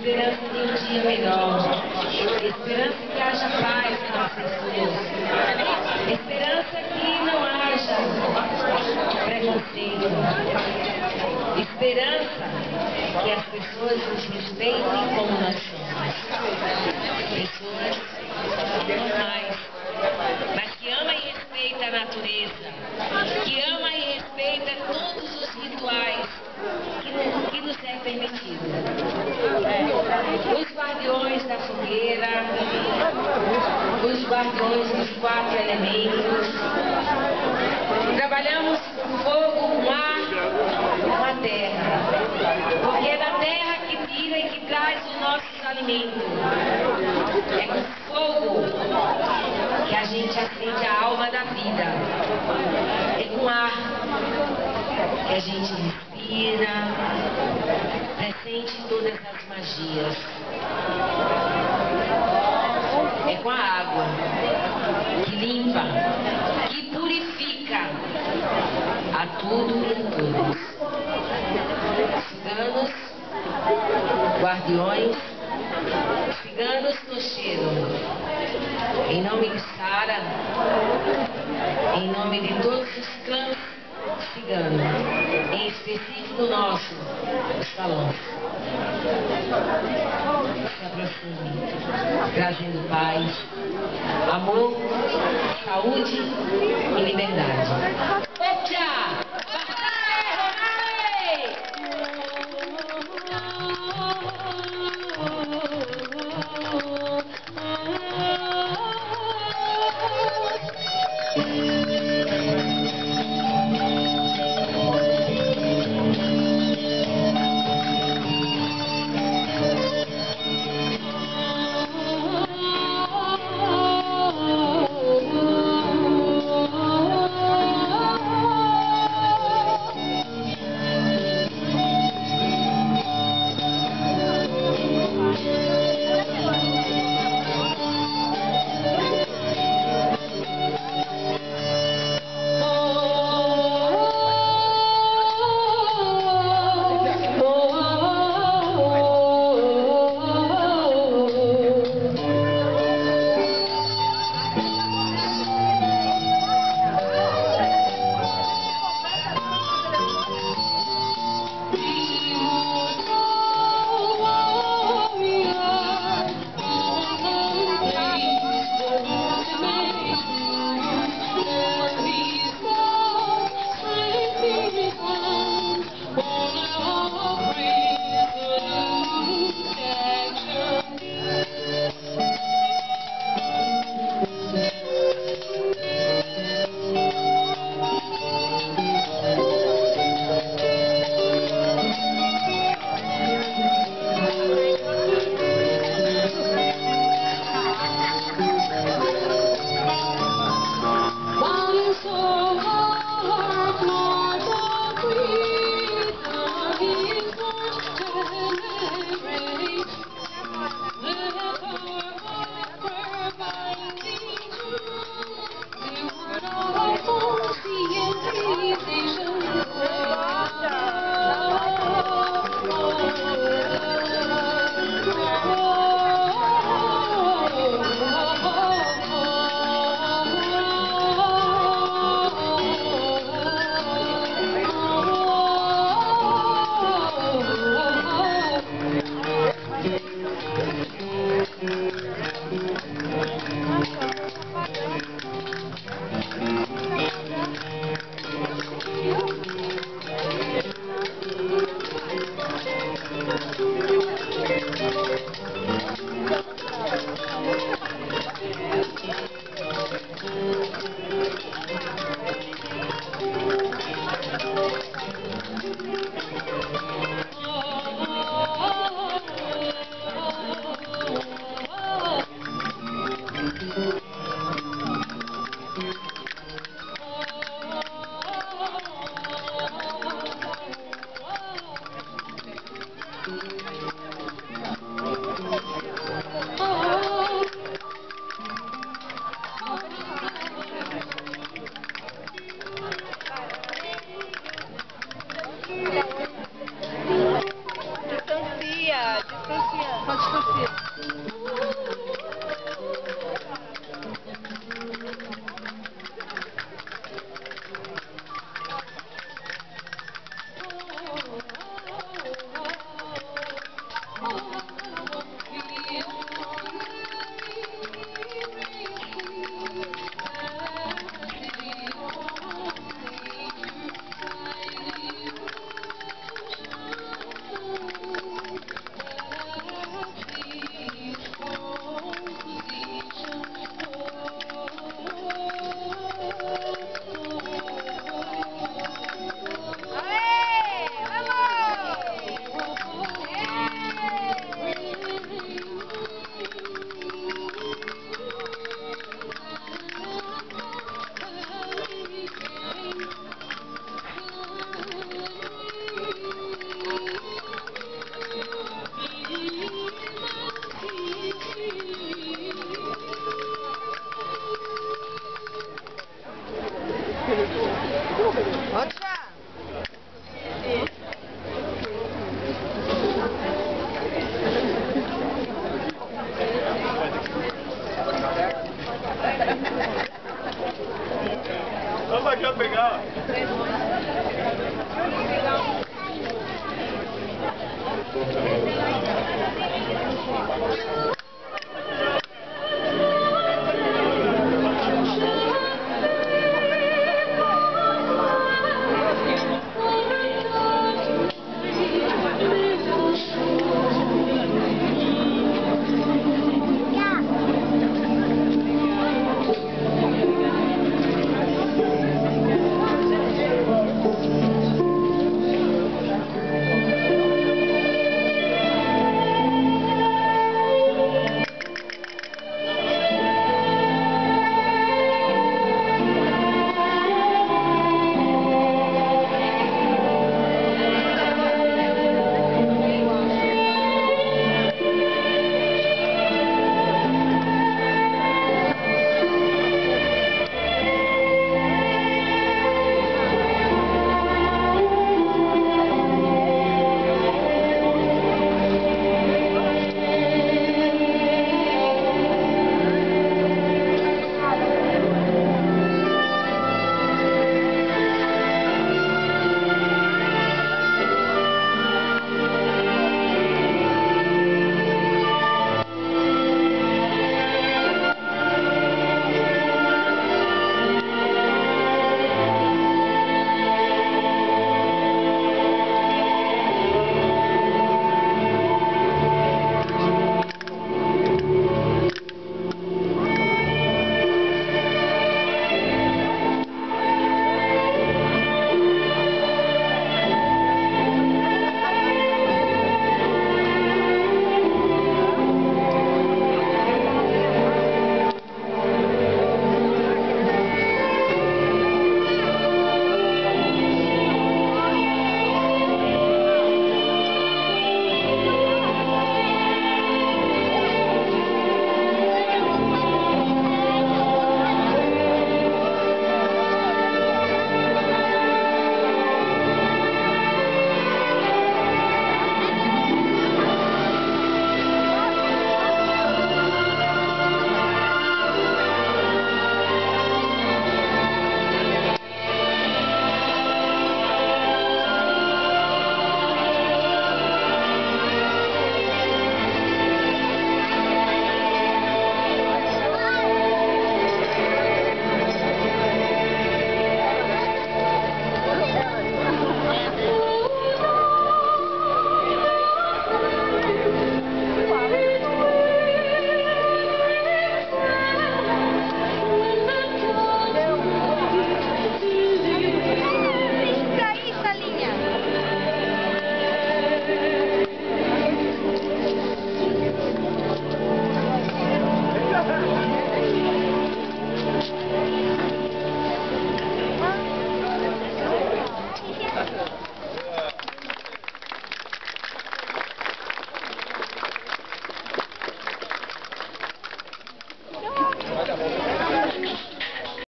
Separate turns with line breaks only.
esperança de um dia melhor, esperança que haja paz nas pessoas, esperança que não haja preconceito, esperança que as pessoas nos respeitem como nós somos, pessoas normais, mas que ama e respeita a natureza, que ama e respeita todos os rituais que nos é permitido. Os guardiões da fogueira, os guardiões dos 4 elementos. Trabalhamos com fogo, com ar, com a terra, porque é da terra que tira e que traz os nossos alimentos. É com fogo que a gente acende a alma da vida. É com ar que a gente respira, pressente todas as magias. É com a água que limpa, que purifica a tudo e a todos. Ciganos, guardiões, ciganos cocheiros, em nome de Sara, em nome de todos os clãs ciganos, em específico nosso, os salões. Se aproxime, trazendo paz, amor, saúde e liberdade. Ocha!
Pode torcer.